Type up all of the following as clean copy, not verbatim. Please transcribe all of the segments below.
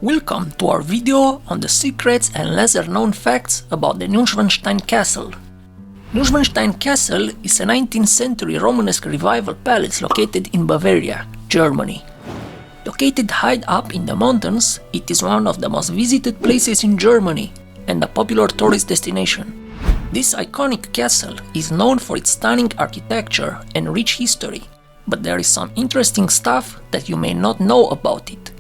Welcome to our video on the secrets and lesser-known facts about the Neuschwanstein Castle. Neuschwanstein Castle is a 19th century Romanesque Revival palace located in Bavaria, Germany. Located high up in the mountains, it is one of the most visited places in Germany and a popular tourist destination. This iconic castle is known for its stunning architecture and rich history, but there is some interesting stuff that you may not know about it.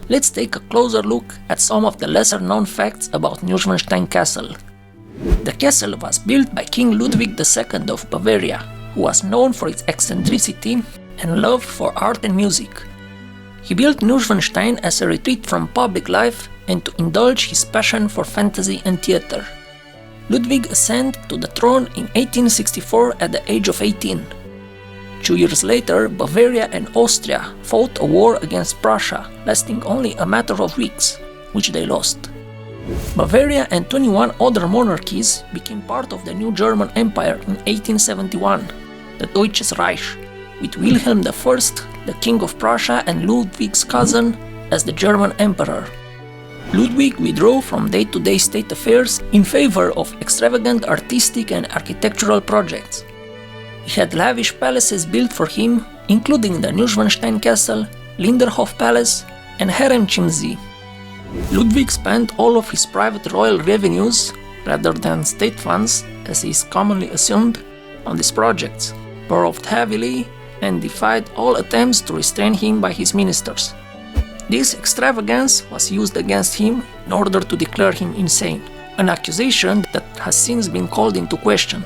Let's take a closer look at some of the lesser-known facts about Neuschwanstein Castle. The castle was built by King Ludwig II of Bavaria, who was known for its eccentricity and love for art and music. He built Neuschwanstein as a retreat from public life and to indulge his passion for fantasy and theater. Ludwig ascended to the throne in 1864 at the age of 18. 2 years later, Bavaria and Austria fought a war against Prussia, lasting only a matter of weeks, which they lost. Bavaria and 21 other monarchies became part of the new German Empire in 1871, the Deutsches Reich, with Wilhelm I, the King of Prussia and Ludwig's cousin, as the German Emperor. Ludwig withdrew from day-to-day state affairs in favor of extravagant artistic and architectural projects. He had lavish palaces built for him, including the Neuschwanstein Castle, Linderhof Palace, and Herrenchiemsee. Ludwig spent all of his private royal revenues, rather than state funds, as is commonly assumed, on these projects, borrowed heavily, and defied all attempts to restrain him by his ministers. This extravagance was used against him in order to declare him insane, an accusation that has since been called into question.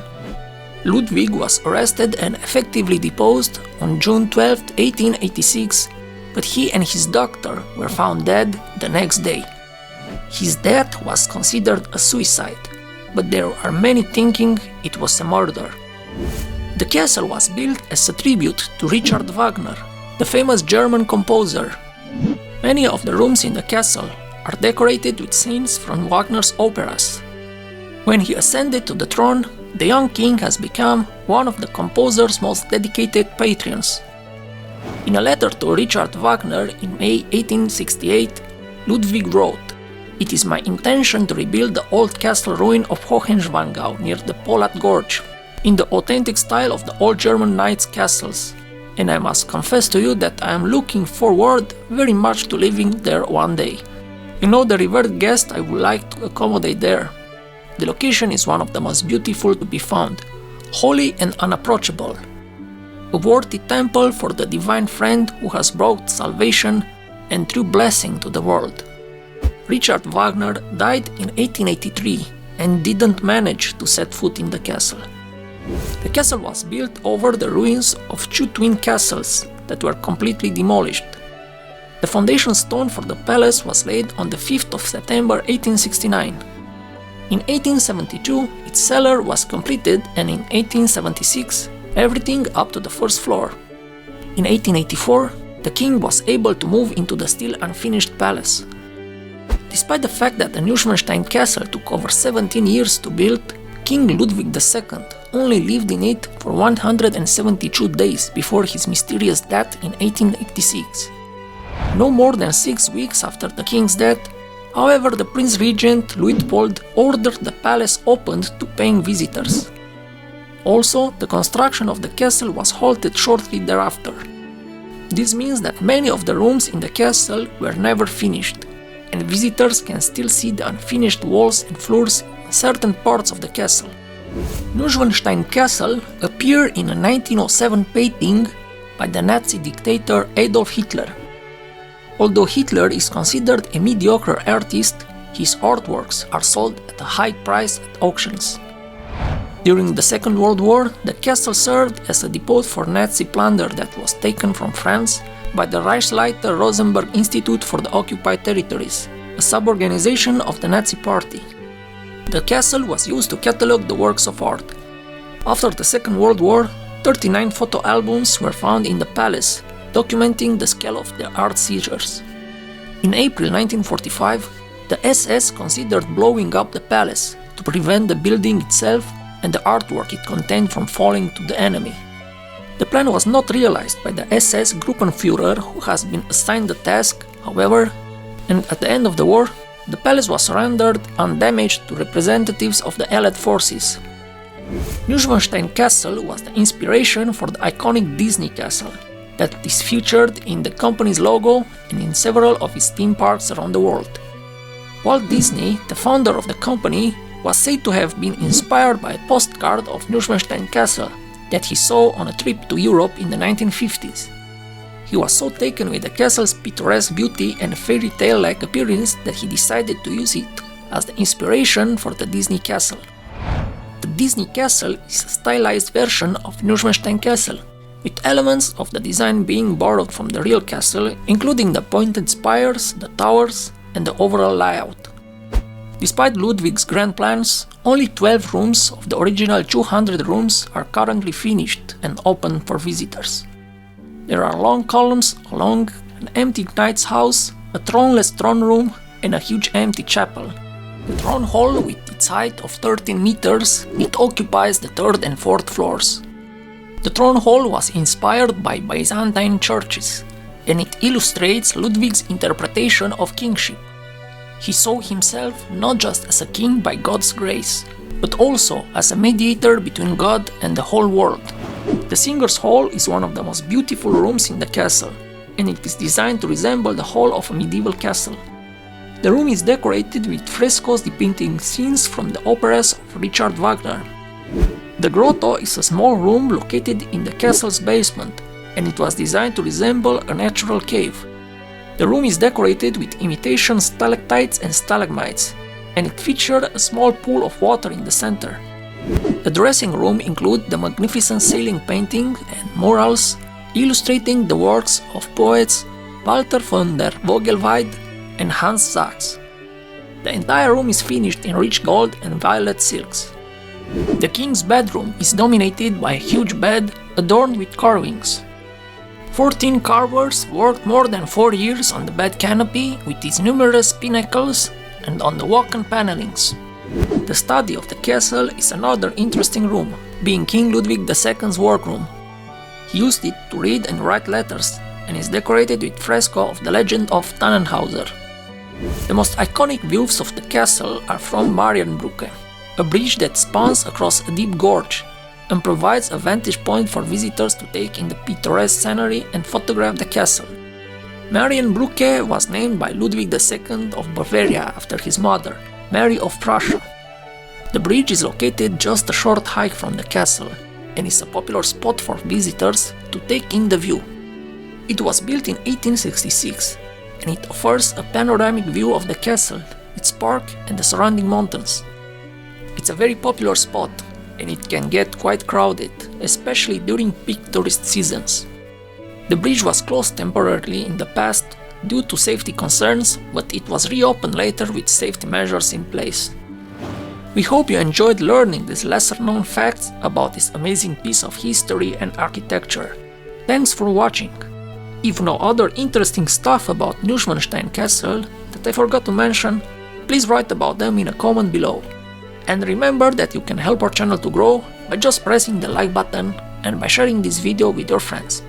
Ludwig was arrested and effectively deposed on June 12, 1886, but he and his doctor were found dead the next day. His death was considered a suicide, but there are many thinking it was a murder. The castle was built as a tribute to Richard Wagner, the famous German composer. Many of the rooms in the castle are decorated with scenes from Wagner's operas. When he ascended to the throne, the young king has become one of the composer's most dedicated patrons. In a letter to Richard Wagner in May 1868, Ludwig wrote, "It is my intention to rebuild the old castle ruin of Hohenschwangau near the Polat Gorge, in the authentic style of the old German knights' castles, and I must confess to you that I am looking forward very much to living there one day. You know the revered guest I would like to accommodate there. The location is one of the most beautiful to be found, holy and unapproachable. A worthy temple for the divine friend who has brought salvation and true blessing to the world." Richard Wagner died in 1883 and didn't manage to set foot in the castle. The castle was built over the ruins of two twin castles that were completely demolished. The foundation stone for the palace was laid on the 5th of September 1869. In 1872, its cellar was completed, and in 1876, everything up to the first floor. In 1884, the king was able to move into the still unfinished palace. Despite the fact that the Neuschwanstein Castle took over 17 years to build, King Ludwig II only lived in it for 172 days before his mysterious death in 1886. No more than 6 weeks after the king's death, however, the Prince Regent Luitpold ordered the palace opened to paying visitors. Also, the construction of the castle was halted shortly thereafter. This means that many of the rooms in the castle were never finished, and visitors can still see the unfinished walls and floors in certain parts of the castle. Neuschwanstein Castle appeared in a 1907 painting by the Nazi dictator Adolf Hitler. Although Hitler is considered a mediocre artist, his artworks are sold at a high price at auctions. During the Second World War, the castle served as a depot for Nazi plunder that was taken from France by the Reichsleiter Rosenberg Institute for the Occupied Territories, a sub-organization of the Nazi Party. The castle was used to catalogue the works of art. After the Second World War, 39 photo albums were found in the palace, documenting the scale of the art seizures. In April 1945, the SS considered blowing up the palace to prevent the building itself and the artwork it contained from falling to the enemy. The plan was not realized by the SS Gruppenführer who has been assigned the task. However, and at the end of the war, the palace was surrendered undamaged to representatives of the Allied forces. Neuschwanstein Castle was the inspiration for the iconic Disney Castle that is featured in the company's logo and in several of its theme parks around the world. Walt Disney, the founder of the company, was said to have been inspired by a postcard of Neuschwanstein Castle that he saw on a trip to Europe in the 1950s. He was so taken with the castle's picturesque beauty and fairy tale-like appearance that he decided to use it as the inspiration for the Disney Castle. The Disney Castle is a stylized version of Neuschwanstein Castle, with elements of the design being borrowed from the real castle, including the pointed spires, the towers, and the overall layout. Despite Ludwig's grand plans, only 12 rooms of the original 200 rooms are currently finished and open for visitors. There are long columns along an empty knight's house, a throneless throne room, and a huge empty chapel. The throne hall, with its height of 13 meters, it occupies the 3rd and 4th floors. The throne hall was inspired by Byzantine churches, and it illustrates Ludwig's interpretation of kingship. He saw himself not just as a king by God's grace, but also as a mediator between God and the whole world. The Singers' Hall is one of the most beautiful rooms in the castle, and it is designed to resemble the hall of a medieval castle. The room is decorated with frescoes depicting scenes from the operas of Richard Wagner. The grotto is a small room located in the castle's basement, and it was designed to resemble a natural cave. The room is decorated with imitation stalactites and stalagmites, and it featured a small pool of water in the center. The dressing room includes the magnificent ceiling painting and murals illustrating the works of poets Walter von der Vogelweide and Hans Sachs. The entire room is finished in rich gold and violet silks. The king's bedroom is dominated by a huge bed adorned with carvings. 14 carvers worked more than 4 years on the bed canopy with its numerous pinnacles and on the walk-on panelings. The study of the castle is another interesting room, being King Ludwig II's workroom. He used it to read and write letters, and is decorated with fresco of the legend of Tannenhauser. The most iconic views of the castle are from Marienbrücke, a bridge that spans across a deep gorge and provides a vantage point for visitors to take in the picturesque scenery and photograph the castle. Marienbrücke was named by Ludwig II of Bavaria after his mother, Mary of Prussia. The bridge is located just a short hike from the castle and is a popular spot for visitors to take in the view. It was built in 1866 and it offers a panoramic view of the castle, its park and the surrounding mountains. It's a very popular spot and it can get quite crowded, especially during peak tourist seasons. The bridge was closed temporarily in the past due to safety concerns, but it was reopened later with safety measures in place. We hope you enjoyed learning these lesser-known facts about this amazing piece of history and architecture. Thanks for watching! If you know other interesting stuff about Neuschwanstein Castle that I forgot to mention, please write about them in a comment below. And remember that you can help our channel to grow by just pressing the like button and by sharing this video with your friends.